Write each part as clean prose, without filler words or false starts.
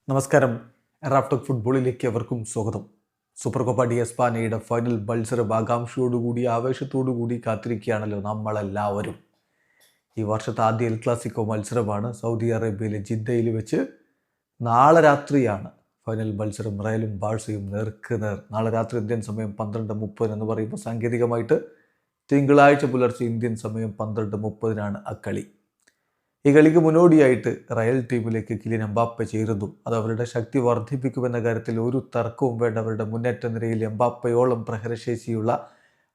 നമസ്കാരം. റാഫ്റ്റോക്ക് ഫുട്ബോളിലേക്ക് അവർക്കും സ്വാഗതം. സൂപ്പർ കോപ്പ ഡി എസ്പാനയുടെ ഫൈനൽ മത്സരം ആകാംക്ഷയോടുകൂടി ആവേശത്തോടുകൂടി കാത്തിരിക്കുകയാണല്ലോ നമ്മളെല്ലാവരും. ഈ വർഷത്തെ ആദ്യ എൽ ക്ലാസിക്കോ മത്സരമാണ് സൗദി അറേബ്യയിലെ ജിദ്ദയിൽ വെച്ച്. നാളെ രാത്രിയാണ് ഫൈനൽ മത്സരം. റയലും ബാഴ്സയും നേർക്കുനേർ. നാളെ രാത്രി ഇന്ത്യൻ സമയം 12:30 എന്ന് പറയുമ്പോൾ സാങ്കേതികമായിട്ട് തിങ്കളാഴ്ച പുലർച്ചെ ഇന്ത്യൻ സമയം 12:30 ആ കളി. ഈ കളിക്ക് മുന്നോടിയായിട്ട് റയൽ ടീമിലേക്ക് കിലിയൻ എംബാപ്പെ ചേരുന്നു. അത് അവരുടെ ശക്തി വർദ്ധിപ്പിക്കുമെന്ന കാര്യത്തിൽ ഒരു തർക്കവും വേണ്ട. അവരുടെ മുന്നേറ്റ നിരയിൽ എംബാപ്പയോളം പ്രഹരശേഷിയുള്ള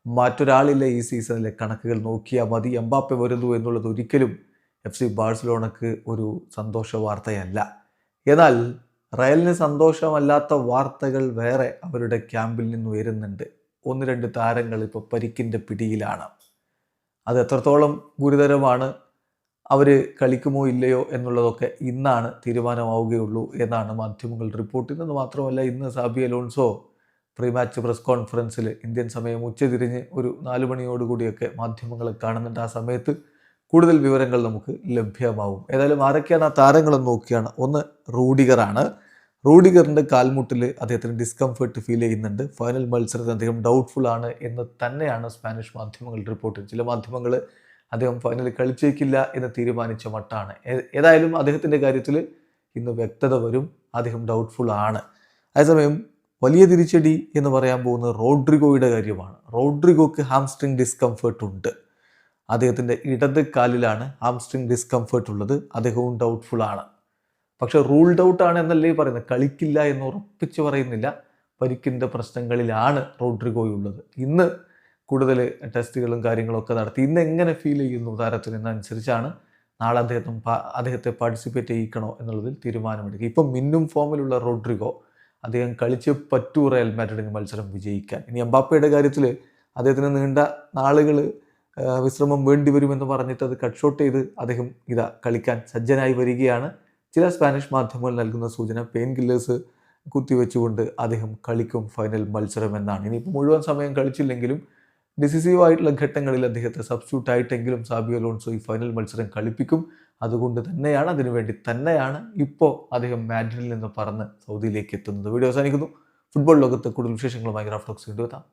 മറ്റൊരാളില്ല. ഈ സീസണിലെ കണക്കുകൾ നോക്കിയാൽ മതി. എംബാപ്പെ വരുന്നു എന്നുള്ളത് ഒരിക്കലും FC ബാഴ്സലോണക്ക് ഒരു സന്തോഷ വാർത്തയല്ല. എന്നാൽ റയലിന് സന്തോഷമല്ലാത്ത വാർത്തകൾ വേറെ അവരുടെ ക്യാമ്പിൽ നിന്ന് ഉയരുന്നുണ്ട്. 1-2 താരങ്ങൾ ഇപ്പോൾ പരിക്കിൻ്റെ പിടിയിലാണ്. അത് എത്രത്തോളം ഗുരുതരമാണ്, അവർ കളിക്കുമോ ഇല്ലയോ എന്നുള്ളതൊക്കെ ഇന്നാണ് തീരുമാനമാവുകയുള്ളൂ എന്നാണ് മാധ്യമങ്ങൾ റിപ്പോർട്ട് ചെയ്യുന്നത്. മാത്രമല്ല, ഇന്ന് Xabi Alonso pre match press കോൺഫറൻസിൽ ഇന്ത്യൻ സമയം ഉച്ചതിരിഞ്ഞ് ഒരു 4 മണിയോടുകൂടിയൊക്കെ മാധ്യമങ്ങളെ കാണുന്നുണ്ട്. ആ സമയത്ത് കൂടുതൽ വിവരങ്ങൾ നമുക്ക് ലഭ്യമാവും. ഏതായാലും ആരൊക്കെയാണ് ആ താരങ്ങളെന്ന് നോക്കിയാണ്. ഒന്ന് റൂഡിഗറാണ്. റൂഡിഗറിൻ്റെ കാൽമുട്ടിൽ അദ്ദേഹത്തിന് ഡിസ്കംഫർട്ട് ഫീൽ ചെയ്യുന്നുണ്ട്. ഫൈനൽ മത്സരത്തിൽ അദ്ദേഹം ഡൗട്ട്ഫുൾ ആണ് എന്ന് തന്നെയാണ് സ്പാനിഷ് മാധ്യമങ്ങൾ റിപ്പോർട്ട് ചെയ്യുന്നത്. ചില മാധ്യമങ്ങൾ അദ്ദേഹം ഫൈനലിൽ കളിച്ചേക്കില്ല എന്ന് തീരുമാനിച്ച മട്ടാണ്. ഏതായാലും അദ്ദേഹത്തിൻ്റെ കാര്യത്തിൽ ഇന്ന് വ്യക്തത വരും. അദ്ദേഹം ഡൗട്ട്ഫുൾ ആണ്. അതേസമയം വലിയ തിരിച്ചടി എന്ന് പറയാൻ പോകുന്നത് റോഡ്രിഗോയുടെ കാര്യമാണ്. റോഡ്രിഗോക്ക് ഹാംസ്ട്രിങ് ഡിസ്കംഫേർട്ട് ഉണ്ട്. അദ്ദേഹത്തിൻ്റെ ഇടത് കാലിലാണ് ഹാംസ്ട്രിങ് ഡിസ്കംഫേർട്ട് ഉള്ളത്. അദ്ദേഹവും ഡൗട്ട്ഫുൾ ആണ്. പക്ഷേ റൂൾഡ് ഔട്ട് ആണ് എന്നല്ലേ പറയുന്നത്, കളിക്കില്ല എന്ന് ഉറപ്പിച്ച് പറയുന്നില്ല. പരിക്കിൻ്റെ പ്രശ്നങ്ങളിലാണ് റോഡ്രിഗോയുള്ളത്. ഇന്ന് കൂടുതൽ ടെസ്റ്റുകളും കാര്യങ്ങളൊക്കെ നടത്തി. ഇന്ന് എങ്ങനെ ഫീൽ ചെയ്യുന്നു താരത്തിന് എന്നനുസരിച്ചാണ് നാളെ അദ്ദേഹത്തെ പാർട്ടിസിപ്പേറ്റ് ചെയ്യിക്കണോ എന്നുള്ളതിൽ തീരുമാനമെടുക്കുക. ഇപ്പം മിന്നും ഫോമിലുള്ള റോഡ്രിഗോ അദ്ദേഹം കളിച്ച് പറ്റൂ റയൽ മാഡ്രിഡിന് മത്സരം വിജയിക്കാൻ. ഇനി എംബാപ്പയുടെ കാര്യത്തിൽ അദ്ദേഹത്തിന് നീണ്ട നാളുകൾ വിശ്രമം വേണ്ടി വരുമെന്ന് പറഞ്ഞിട്ട് അത് കട്ട് ഷോട്ട് ചെയ്ത് അദ്ദേഹം കളിക്കാൻ സജ്ജനായി വരികയാണ്. ചില സ്പാനിഷ് മാധ്യമങ്ങൾ നൽകുന്ന സൂചന പെയിൻ കില്ലേഴ്സ് കുത്തിവെച്ചുകൊണ്ട് അദ്ദേഹം കളിക്കും ഫൈനൽ മത്സരം എന്നാണ്. ഇനിയിപ്പോൾ മുഴുവൻ സമയം കളിച്ചില്ലെങ്കിലും ഡിസിസീവ് ആയിട്ടുള്ള ഘട്ടങ്ങളിൽ അദ്ദേഹത്തെ സബ്സ്റ്റിറ്റ്യൂട്ട് ആയിട്ടെങ്കിലും സാബി അലോൺസോ ഈ ഫൈനൽ മത്സരം കളിപ്പിക്കും. അതുകൊണ്ട് തന്നെയാണ്, അതിനുവേണ്ടി തന്നെയാണ് ഇപ്പോൾ അദ്ദേഹം മാഡ്രിഡിൽ നിന്ന് പറന്ന് സൗദിയിലേക്ക് എത്തുന്നത്. വീഡിയോ അവസാനിക്കുന്നു. ഫുട്ബോൾ ലോകത്ത് കൂടുതൽ വിശേഷങ്ങളുമായി റാഫ്റ്റോക്സ് വീണ്ടും എത്താം.